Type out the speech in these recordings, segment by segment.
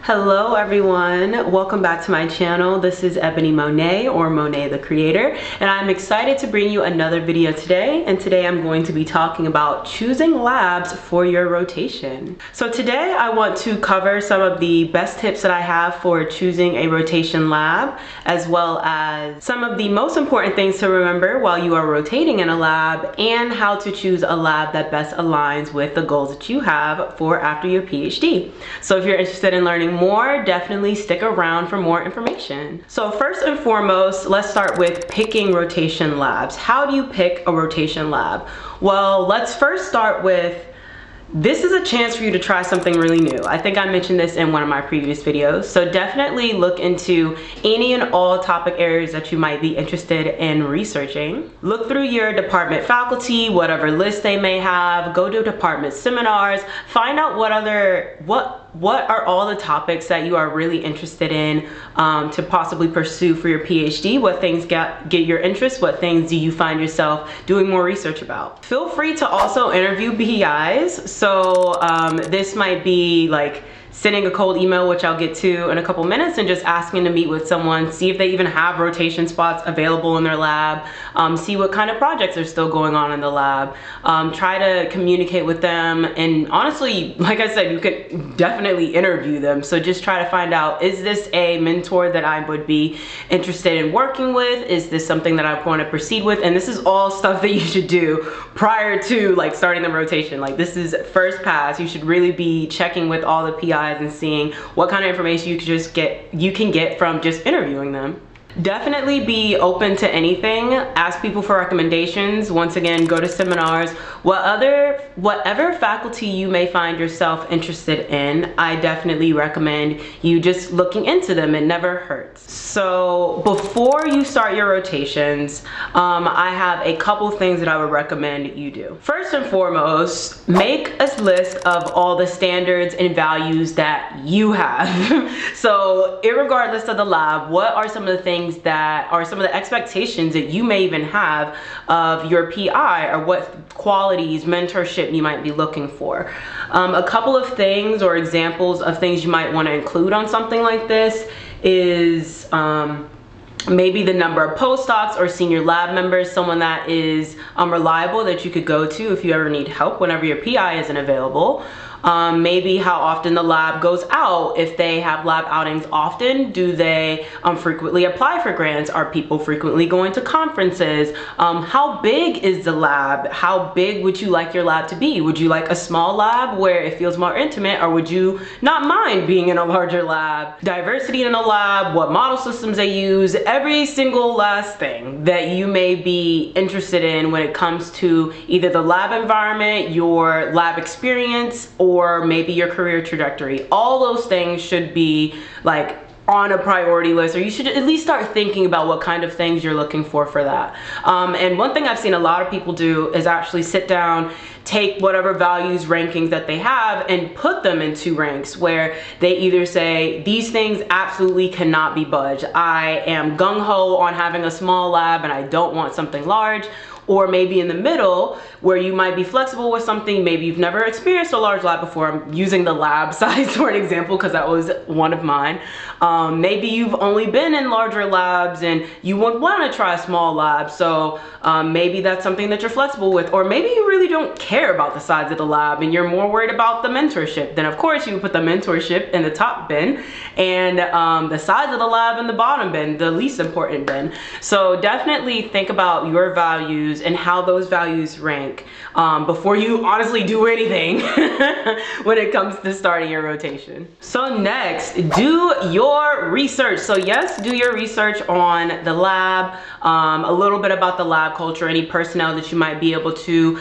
Hello everyone, welcome back to my channel. This is Ebony Monet, or Monet the Creator, and I'm excited to bring you another video today. And today I'm going to be talking about choosing labs for your rotation. So today I want to cover some of the best tips that I have for choosing a rotation lab, as well as some of the most important things to remember while you are rotating in a lab, and how to choose a lab that best aligns with the goals that you have for after your PhD. So if you're interested in learning more, definitely stick around for more information. So first and foremost, let's start with picking rotation labs. How do you pick a rotation lab? Well, let's first start with, this is a chance for you to try something really new. I think I mentioned this in one of my previous videos. So definitely look into any and all topic areas that you might be interested in researching. Look through your department faculty, whatever list they may have. Go to department seminars. Find out what are all the topics that you are really interested in to possibly pursue for your PhD. What things get your interest? What things do you find yourself doing more research about? Feel free to also interview PIs. So this might be like sending a cold email, which I'll get to in a couple minutes, and just asking to meet with someone, see if they even have rotation spots available in their lab, see what kind of projects are still going on in the lab, try to communicate with them. And honestly, like I said, you could definitely interview them. So just try to find out, is this a mentor that I would be interested in working with? Is this something that I want to proceed with? And this is all stuff that you should do prior to like starting the rotation. Like, this is first pass. You should really be checking with all the PIs and seeing what kind of information you can get from just interviewing them. Definitely be open to anything. Ask people for recommendations. Once again, go to seminars. Whatever faculty you may find yourself interested in, I definitely recommend you just looking into them. It never hurts. So before you start your rotations, I have a couple things that I would recommend you do. First and foremost, make a list of all the standards and values that you have. So irregardless of the lab, what are some of the things that are some of the expectations that you may even have of your PI, or what qualities, mentorship you might be looking for. A couple of things or examples of things you might want to include on something like this is maybe the number of postdocs or senior lab members, someone that is reliable that you could go to if you ever need help whenever your PI isn't available. Maybe how often the lab goes out. If they have lab outings often, do they frequently apply for grants? Are people frequently going to conferences? How big is the lab? How big would you like your lab to be? Would you like a small lab where it feels more intimate, or would you not mind being in a larger lab? Diversity in a lab, what model systems they use, every single last thing that you may be interested in when it comes to either the lab environment, your lab experience, or maybe your career trajectory. All those things should be like on a priority list, or you should at least start thinking about what kind of things you're looking for that. And one thing I've seen a lot of people do is actually sit down, take whatever values rankings that they have, and put them in two ranks where they either say, these things absolutely cannot be budged. I am gung-ho on having a small lab and I don't want something large. Or maybe in the middle, where you might be flexible with something. Maybe you've never experienced a large lab before. I'm using the lab size for an example because that was one of mine. Maybe you've only been in larger labs and you would want to try a small lab. So maybe that's something that you're flexible with. Or maybe you really don't care about the size of the lab and you're more worried about the mentorship. Then of course you would put the mentorship in the top bin, and the size of the lab in the bottom bin, the least important bin. So definitely think about your values and how those values rank before you honestly do anything when it comes to starting your rotation. So next, do your research. So yes, do your research on the lab, a little bit about the lab culture, any personnel that you might be able to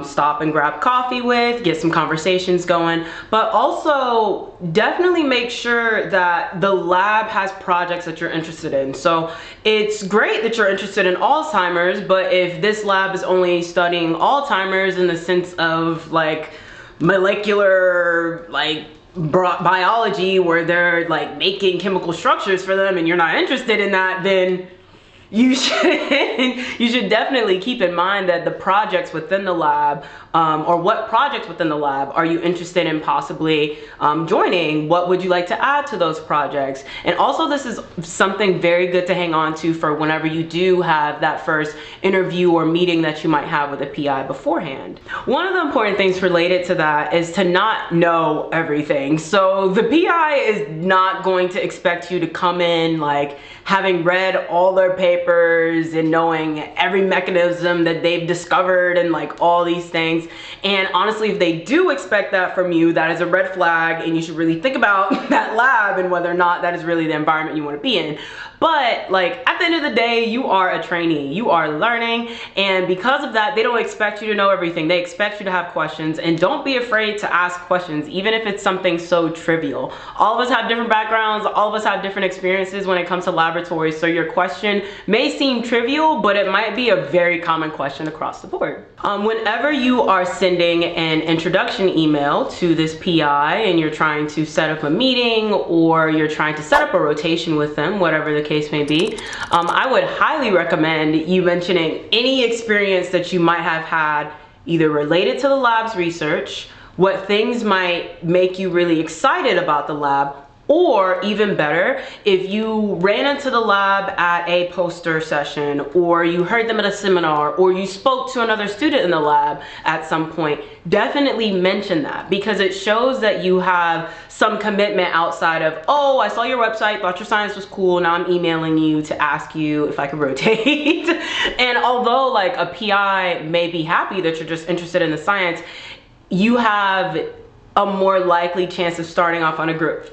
stop and grab coffee with, get some conversations going, but also definitely make sure that the lab has projects that you're interested in. So it's great that you're interested in Alzheimer's, but if this lab is only studying Alzheimer's in the sense of like molecular like biology, where they're like making chemical structures for them, and you're not interested in that, then you should definitely keep in mind that the projects within the lab or what projects within the lab are you interested in possibly joining? What would you like to add to those projects? And also, this is something very good to hang on to for whenever you do have that first interview or meeting that you might have with a PI beforehand. One of the important things related to that is to not know everything. So the PI is not going to expect you to come in like having read all their papers and knowing every mechanism that they've discovered and like all these things. And honestly, if they do expect that from you, that is a red flag, and you should really think about that lab and whether or not that is really the environment you want to be in. But like at the end of the day, you are a trainee, you are learning, and because of that, they don't expect you to know everything. They expect you to have questions, and don't be afraid to ask questions, even if it's something so trivial. All of us have different backgrounds, all of us have different experiences when it comes to laboratories, so your question may seem trivial, but it might be a very common question across the board. Whenever you are sending an introduction email to this PI and you're trying to set up a meeting or you're trying to set up a rotation with them, whatever the case may be, I would highly recommend you mentioning any experience that you might have had either related to the lab's research, what things might make you really excited about the lab, or even better, if you ran into the lab at a poster session, or you heard them at a seminar, or you spoke to another student in the lab at some point, definitely mention that, because it shows that you have some commitment outside of, oh, I saw your website, thought your science was cool, now I'm emailing you to ask you if I could rotate. And although like a PI may be happy that you're just interested in the science, you have a more likely chance of starting off on a good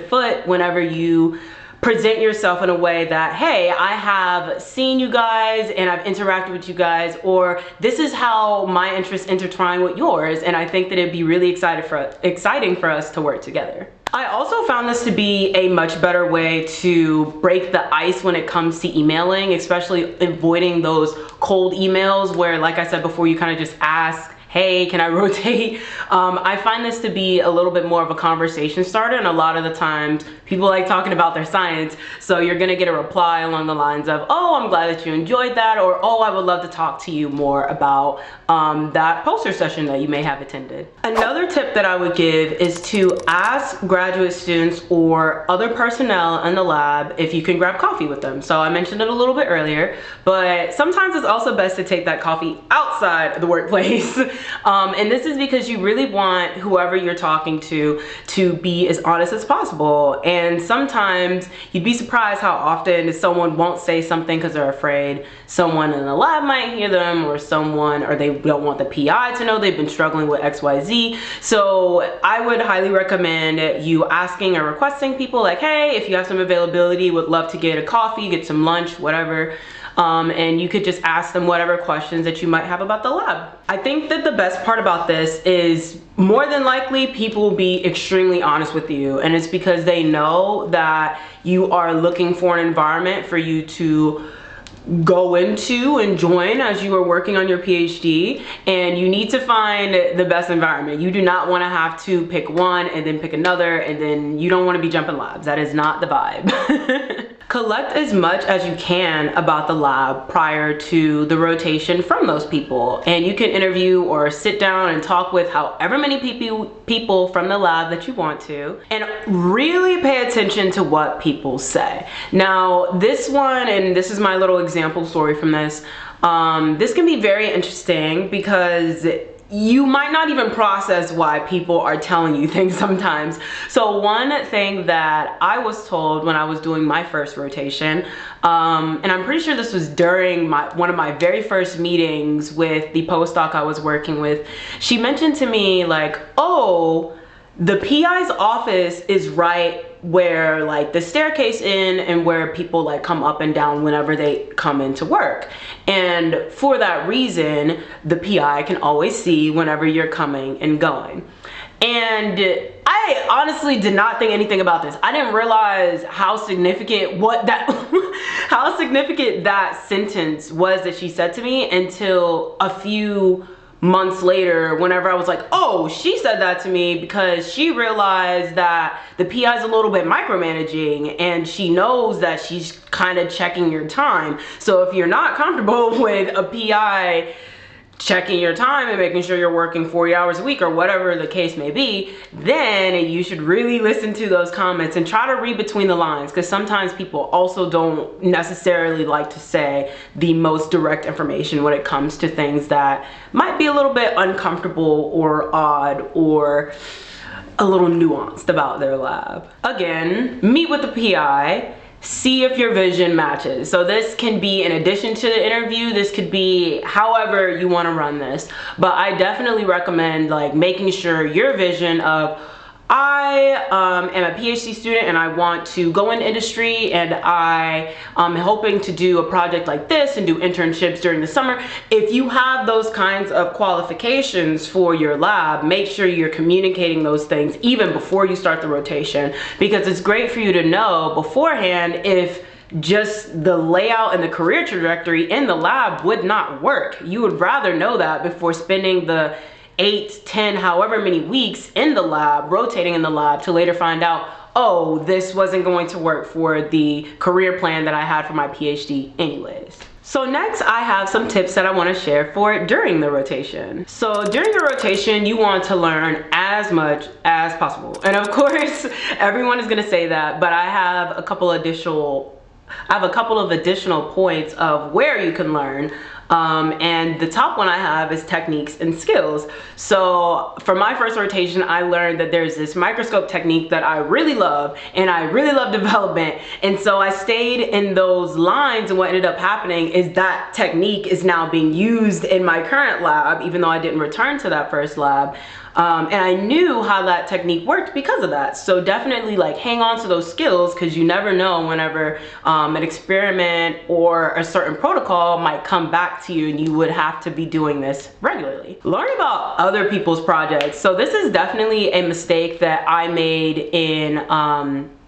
foot whenever you present yourself in a way that, hey, I have seen you guys and I've interacted with you guys, or this is how my interests intertwine with yours, and I think that it'd be really exciting for us to work together. I also found this to be a much better way to break the ice when it comes to emailing, especially avoiding those cold emails where, like I said before, you kind of just ask, hey, can I rotate? I find this to be a little bit more of a conversation starter, and a lot of the times people like talking about their science, so you're gonna get a reply along the lines of, oh, I'm glad that you enjoyed that, or oh, I would love to talk to you more about that poster session that you may have attended. Another tip that I would give is to ask graduate students or other personnel in the lab if you can grab coffee with them. So I mentioned it a little bit earlier, but sometimes it's also best to take that coffee outside the workplace. And this is because you really want whoever you're talking to be as honest as possible. And sometimes you'd be surprised how often someone won't say something because they're afraid someone in the lab might hear them, or they don't want the PI to know they've been struggling with XYZ. So I would highly recommend you asking or requesting people like, hey, if you have some availability, would love to get a coffee, get some lunch, whatever. And you could just ask them whatever questions that you might have about the lab. I think that the best part about this is more than likely people will be extremely honest with you, and it's because they know that you are looking for an environment for you to go into and join as you are working on your PhD, and you need to find the best environment. You do not want to have to pick one and then pick another, and then you don't want to be jumping labs. That is not the vibe. Collect as much as you can about the lab prior to the rotation from those people, and you can interview or sit down and talk with however many people from the lab that you want to, and really pay attention to what people say. Now this one, and this is my little example story from this, this can be very interesting because you might not even process why people are telling you things sometimes. So one thing that I was told when I was doing my first rotation, and I'm pretty sure this was during one of my very first meetings with the postdoc I was working with, she mentioned to me like, oh, the PI's office is right where like the staircase in and where people like come up and down whenever they come into work. And for that reason, the PI can always see whenever you're coming and going. And I honestly did not think anything about this. I didn't realize how significant how significant that sentence was that she said to me until a few months later, whenever I was like, oh, she said that to me because she realized that the PI is a little bit micromanaging, and she knows that she's kind of checking your time. So if you're not comfortable with a PI checking your time and making sure you're working 40 hours a week or whatever the case may be, then you should really listen to those comments and try to read between the lines, because sometimes people also don't necessarily like to say the most direct information when it comes to things that might be a little bit uncomfortable or odd or a little nuanced about their lab. Again, meet with the PI. See if your vision matches. So this can be in addition to the interview, this could be however you want to run this, but I definitely recommend like making sure your vision of, I am a PhD student and I want to go in industry, and I am hoping to do a project like this and do internships during the summer. If you have those kinds of qualifications for your lab, make sure you're communicating those things even before you start the rotation, because it's great for you to know beforehand if just the layout and the career trajectory in the lab would not work. You would rather know that before spending the 8, 10, however many weeks in the lab, rotating in the lab, to later find out, oh, this wasn't going to work for the career plan that I had for my PhD anyways. So next, I have some tips that I want to share for during the rotation. So during the rotation, you want to learn as much as possible. And of course, everyone is going to say that, but I have a couple of additional points of where you can learn. And the top one I have is techniques and skills. So for my first rotation, I learned that there's this microscope technique that I really love, and I really love development. And so I stayed in those lines, and what ended up happening is that technique is now being used in my current lab, even though I didn't return to that first lab. And I knew how that technique worked because of that. So definitely like hang on to those skills, because you never know whenever an experiment or a certain protocol might come back to you and you would have to be doing this regularly. Learn about other people's projects. So this is definitely a mistake that I made in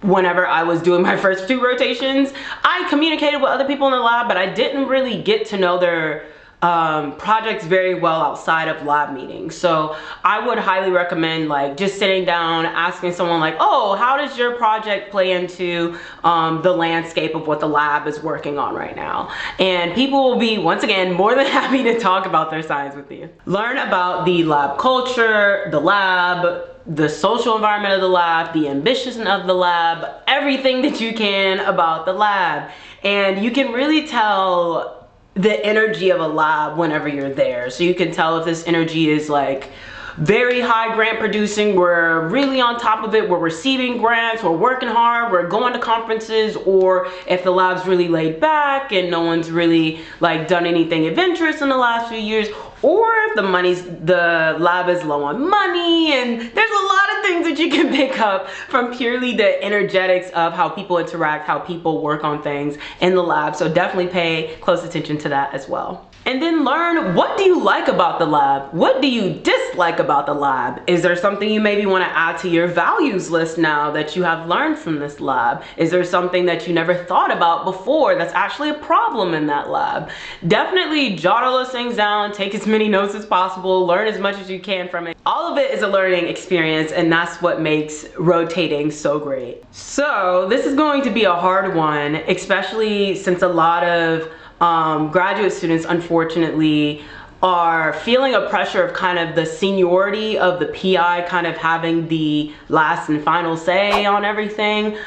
whenever I was doing my first 2 rotations. I communicated with other people in the lab, but I didn't really get to know their projects very well outside of lab meetings. So I would highly recommend like just sitting down, asking someone like, oh, how does your project play into the landscape of what the lab is working on right now? And people will be, once again, more than happy to talk about their science with you. Learn about the lab culture, the lab, the social environment of the lab, the ambition of the lab, everything that you can about the lab. And you can really tell the energy of a lab whenever you're there. So you can tell if this energy is like very high grant producing, we're really on top of it, we're receiving grants, we're working hard, we're going to conferences, or if the lab's really laid back and no one's really like done anything adventurous in the last few years, or if the lab is low on money. And there's a lot of things that you can pick up from purely the energetics of how people interact, how people work on things in the lab. So definitely pay close attention to that as well. And then learn, what do you like about the lab? What do you dislike about the lab? Is there something you maybe want to add to your values list now that you have learned from this lab? Is there something that you never thought about before that's actually a problem in that lab? Definitely jot all those things down, take as many notes as possible, learn as much as you can from it. All of it is a learning experience, and that's what makes rotating so great. So this is going to be a hard one, especially since a lot of graduate students, unfortunately, are feeling a pressure of kind of the seniority of the PI kind of having the last and final say on everything.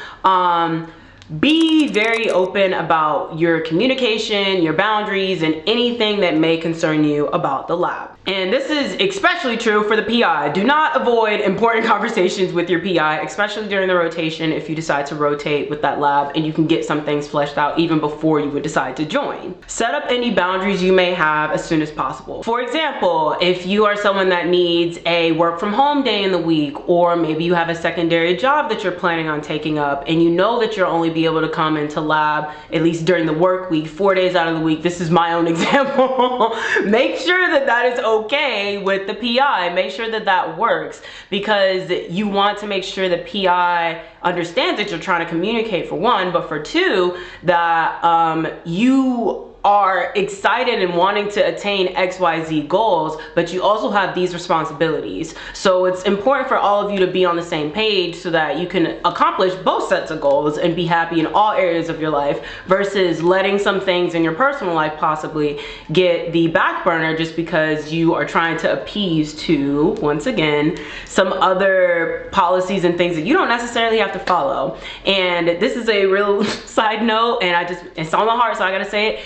Be very open about your communication, your boundaries, and anything that may concern you about the lab. And this is especially true for the PI. Do not avoid important conversations with your PI, especially during the rotation if you decide to rotate with that lab and you can get some things fleshed out even before you would decide to join. Set up any boundaries you may have as soon as possible. For example, if you are someone that needs a work from home day in the week, or maybe you have a secondary job that you're planning on taking up and you know that you'll only be able to come into lab at least during the work week 4 days out of the week. This is my own example. Make sure that that is okay with the PI. Make sure that that works, because you want to make sure the PI understands that you're trying to communicate, for one, but for two, that you are excited and wanting to attain XYZ goals, but you also have these responsibilities. So it's important for all of you to be on the same page so that you can accomplish both sets of goals and be happy in all areas of your life, versus letting some things in your personal life possibly get the back burner just because you are trying to appease to, once again, some other policies and things that you don't necessarily have to follow. And this is a real side note, and it's on my heart, so I gotta say it.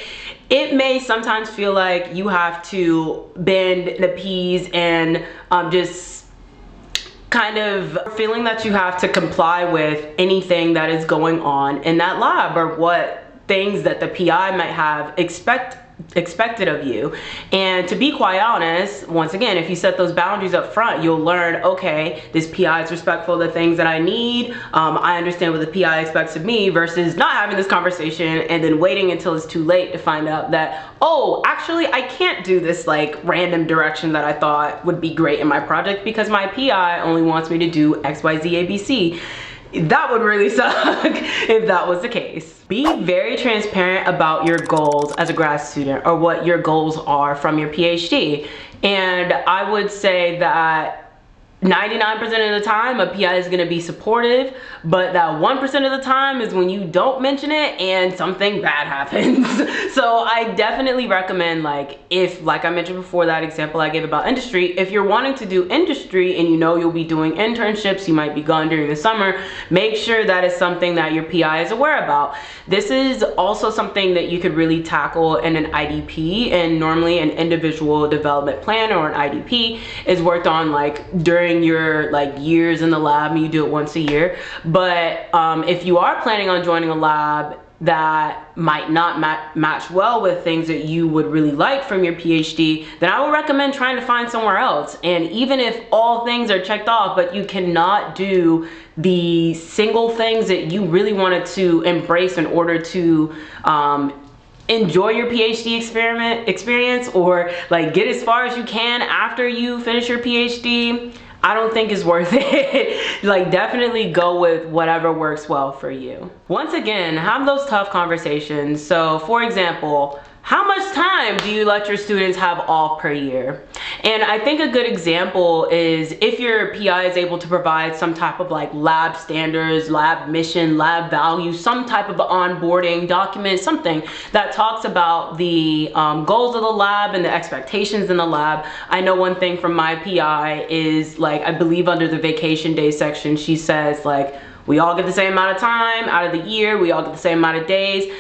It may sometimes feel like you have to bend and appease and just kind of feeling that you have to comply with anything that is going on in that lab, or what things that the PI might have expected of you. And to be quite honest, once again, if you set those boundaries up front, you'll learn, okay, this PI is respectful of the things that I need. I understand what the PI expects of me, versus not having this conversation and then waiting until it's too late to find out that, oh, actually I can't do this like random direction that I thought would be great in my project because my PI only wants me to do XYZ ABC. That would really suck if that was the case. Be very transparent about your goals as a grad student, or what your goals are from your PhD. And I would say that 99% of the time a PI is going to be supportive, but that 1% of the time is when you don't mention it and something bad happens. So I definitely recommend, like, if, like I mentioned before, that example I gave about industry, if you're wanting to do industry and you know you'll be doing internships, you might be gone during the summer, make sure that is something that your PI is aware about. This is also something that you could really tackle in an IDP, and normally an individual development plan or an IDP is worked on like during your like years in the lab, and you do it once a year. But if you are planning on joining a lab that might not match well with things that you would really like from your PhD, then I would recommend trying to find somewhere else. And even if all things are checked off, but you cannot do the single things that you really wanted to embrace in order to enjoy your PhD experience, or like get as far as you can after you finish your PhD, I don't think it's worth it. Like, definitely go with whatever works well for you. Once again, have those tough conversations. So for example, how much time do you let your students have off per year? And I think a good example is if your PI is able to provide some type of like lab standards, lab mission, lab values, some type of onboarding document, something that talks about the goals of the lab and the expectations in the lab. I know one thing from my PI is, like, I believe under the vacation day section, she says like, we all get the same amount of time out of the year. We all get the same amount of days.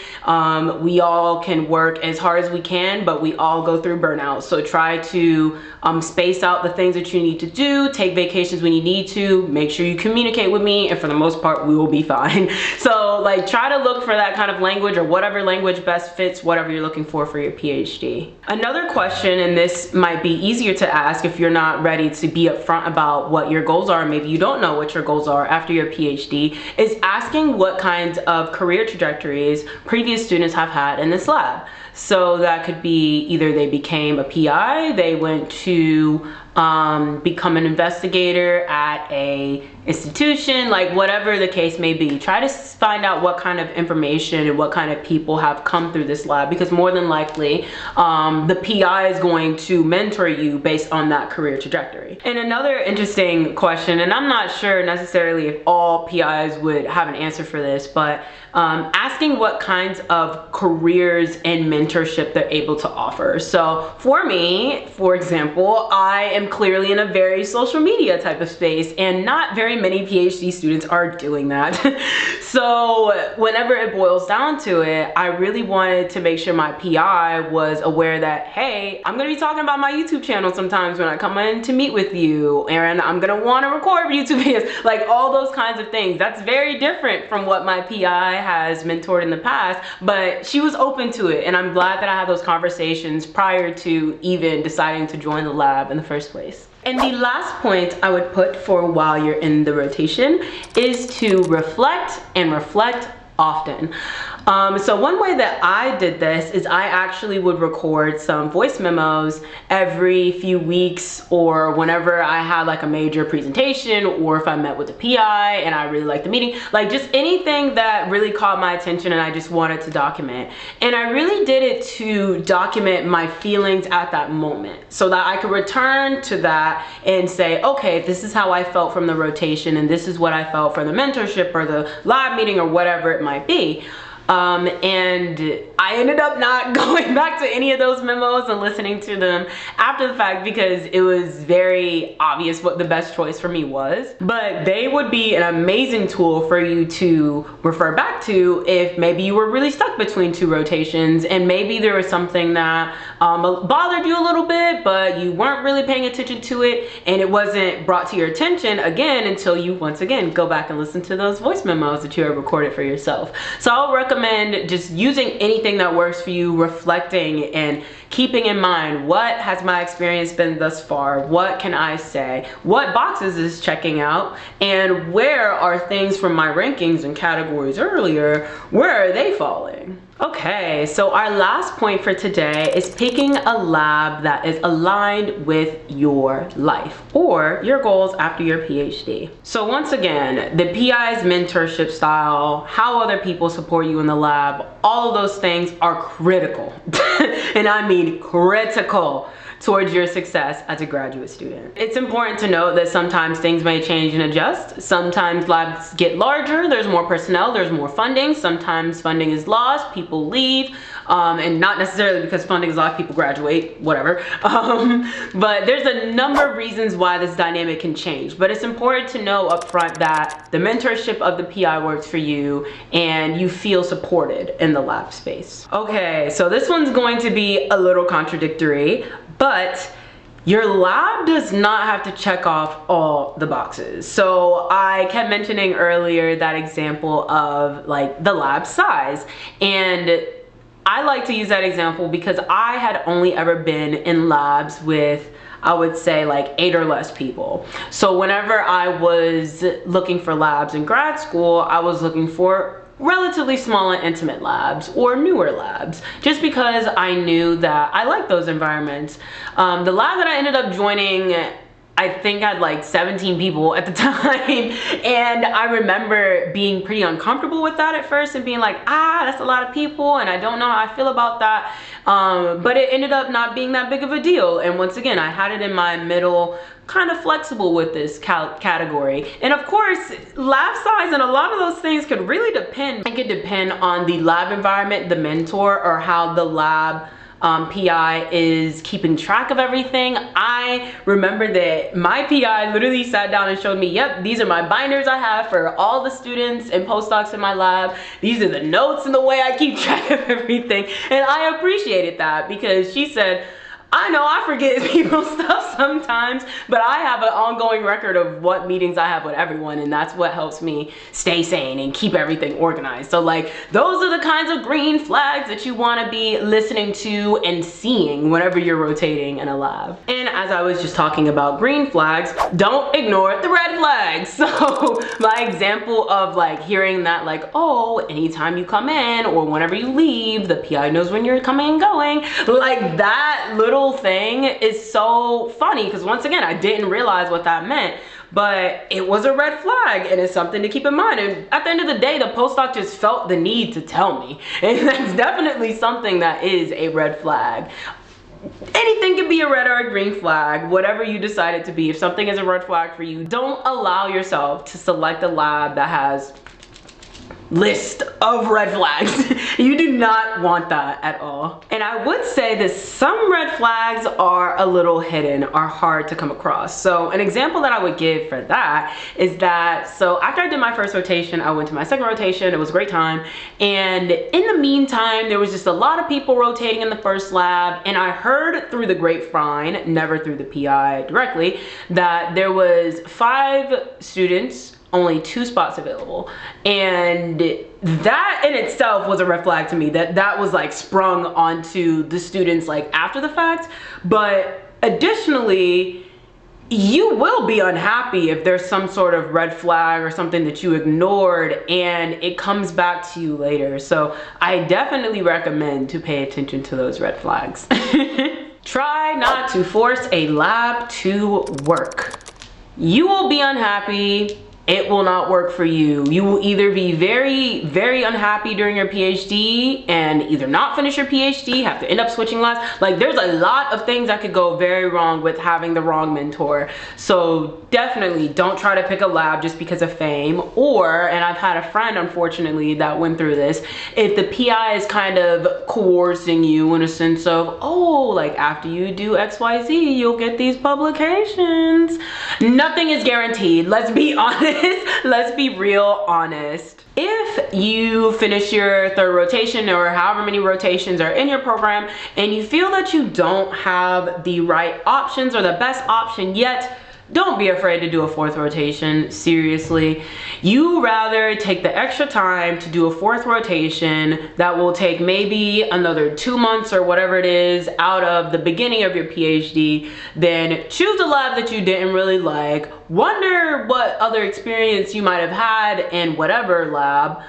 We all can work as hard as we can, but we all go through burnout. So try to space out the things that you need to do. Take vacations when you need to. Make sure you communicate with me, and for the most part, we will be fine. So like, try to look for that kind of language, or whatever language best fits whatever you're looking for your PhD. Another question, and this might be easier to ask if you're not ready to be upfront about what your goals are, maybe you don't know what your goals are after your PhD, is asking what kinds of career trajectories previous students have had in this lab. So that could be either they became a PI, they went to become an investigator at a institution, like whatever the case may be. Try to find out what kind of information and what kind of people have come through this lab, because more than likely the PI is going to mentor you based on that career trajectory. And another interesting question, and I'm not sure necessarily if all PIs would have an answer for this, but asking what kinds of careers and mentorship they're able to offer. So for me, for example, I am clearly in a very social media type of space, and not very many PhD students are doing that. So whenever it boils down to it, I really wanted to make sure my PI was aware that, hey, I'm gonna be talking about my YouTube channel sometimes when I come in to meet with you, and I'm gonna wanna record YouTube videos, like all those kinds of things. That's very different from what my PI has mentored in the past, but she was open to it, and I'm glad that I had those conversations prior to even deciding to join the lab in the first place. And the last point I would put for while you're in the rotation is to reflect, and reflect often. So one way that I did this is I actually would record some voice memos every few weeks, or whenever I had like a major presentation, or if I met with a PI and I really liked the meeting, like just anything that really caught my attention and I just wanted to document. And I really did it to document my feelings at that moment so that I could return to that and say, okay, this is how I felt from the rotation, and this is what I felt from the mentorship or the lab meeting or whatever it might be. And I ended up not going back to any of those memos and listening to them after the fact, because it was very obvious what the best choice for me was. But they would be an amazing tool for you to refer back to if maybe you were really stuck between two rotations, and maybe there was something that bothered you a little bit, but you weren't really paying attention to it, and it wasn't brought to your attention again until you once again go back and listen to those voice memos that you have recorded for yourself. So I'll recommend just using anything that works for you, reflecting and keeping in mind, what has my experience been thus far? What can I say? What boxes is checking out? And where are things from my rankings and categories earlier, where are they falling? Okay, so our last point for today is picking a lab that is aligned with your life or your goals after your PhD. So once again, the PI's mentorship style, how other people support you in the lab, all of those things are critical. And I mean critical towards your success as a graduate student. It's important to note that sometimes things may change and adjust. Sometimes labs get larger, there's more personnel, there's more funding. Sometimes funding is lost, people leave, and not necessarily because funding is lost, people graduate, whatever. But there's a number of reasons why this dynamic can change. But it's important to know up front that the mentorship of the PI works for you and you feel supported in the lab space. Okay, so this one's going to be a little contradictory, but your lab does not have to check off all the boxes. So I kept mentioning earlier that example of like the lab size, and I like to use that example because I had only ever been in labs with, I would say, like 8 or less people. So whenever I was looking for labs in grad school, I was looking for relatively small and intimate labs or newer labs, just because I knew that I liked those environments. The lab that I ended up joining, I think had like 17 people at the time, and I remember being pretty uncomfortable with that at first and being like, that's a lot of people and I don't know how I feel about that. But it ended up not being that big of a deal, and once again I had it in my middle, kind of flexible with this category. And of course, lab size and a lot of those things could really depend. It could depend on the lab environment, the mentor, or how the lab PI is keeping track of everything. I remember that my PI literally sat down and showed me, yep, these are my binders I have for all the students and postdocs in my lab. These are the notes and the way I keep track of everything. And I appreciated that, because she said, I know I forget people's stuff sometimes, but I have an ongoing record of what meetings I have with everyone, and that's what helps me stay sane and keep everything organized. So like, those are the kinds of green flags that you want to be listening to and seeing whenever you're rotating in a lab. And as I was just talking about green flags, don't ignore the red flags. So my example of like hearing that like, oh, anytime you come in or whenever you leave, the PI knows when you're coming and going, like that little thing is so funny, because once again I didn't realize what that meant, but it was a red flag and it's something to keep in mind. And at the end of the day, the postdoc just felt the need to tell me, and that's definitely something that is a red flag. Anything can be a red or a green flag, whatever you decide it to be. If something is a red flag for you, don't allow yourself to select a lab that has list of red flags. You do not want that at all. And I would say that some red flags are a little hidden, are hard to come across. So an example that I would give for that is that, so after I did my first rotation, I went to my second rotation. It was a great time. And in the meantime, there was just a lot of people rotating in the first lab. And I heard through the grapevine, never through the PI directly, that there was 5 students, only 2 spots available. And that in itself was a red flag to me, that was like sprung onto the students like after the fact. But additionally, you will be unhappy if there's some sort of red flag or something that you ignored and it comes back to you later. So I definitely recommend to pay attention to those red flags. Try not to force a lab to work. You will be unhappy. It will not work for you. You will either be very, very unhappy during your PhD and either not finish your PhD, have to end up switching labs. Like, there's a lot of things that could go very wrong with having the wrong mentor. So definitely don't try to pick a lab just because of fame. Or, and I've had a friend, unfortunately, that went through this, if the PI is kind of coercing you in a sense of, oh, like after you do XYZ, you'll get these publications. Nothing is guaranteed. Let's be honest. Let's be real honest. If you finish your third rotation or however many rotations are in your program and you feel that you don't have the right options or the best option yet, don't be afraid to do a fourth rotation. Seriously, you rather take the extra time to do a fourth rotation that will take maybe another 2 months or whatever it is out of the beginning of your PhD than choose a lab that you didn't really like, wonder what other experience you might have had in whatever lab,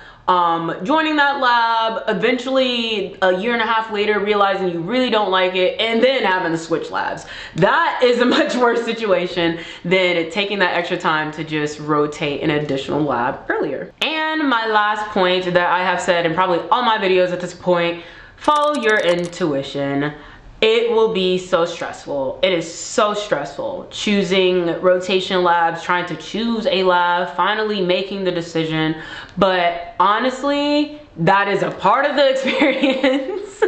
joining that lab, eventually a year and a half later realizing you really don't like it, and then having to switch labs. That is a much worse situation than taking that extra time to just rotate an additional lab earlier. And my last point that I have said in probably all my videos at this point, follow your intuition. It will be so stressful. It is so stressful choosing rotation labs, trying to choose a lab, finally making the decision. But honestly, that is a part of the experience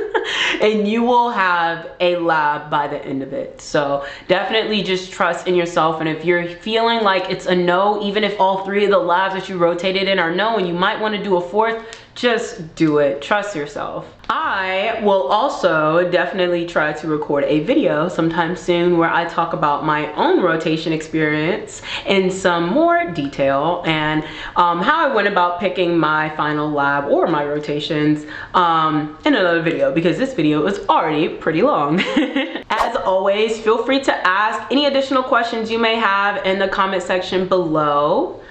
and you will have a lab by the end of it. So definitely just trust in yourself. And if you're feeling like it's a no, even if all 3 of the labs that you rotated in are no and you might want to do a fourth, just do it. Trust yourself. I will also definitely try to record a video sometime soon where I talk about my own rotation experience in some more detail and how I went about picking my final lab or my rotations in another video, because this video is already pretty long. As always, feel free to ask any additional questions you may have in the comment section below.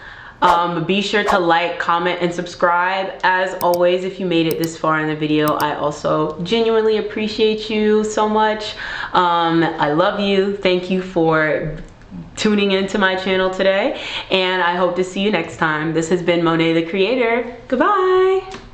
Be sure to like, comment, and subscribe. As always, if you made it this far in the video, I also genuinely appreciate you so much. I love you. Thank you for tuning into my channel today, and I hope to see you next time. This has been Monet the Creator. Goodbye.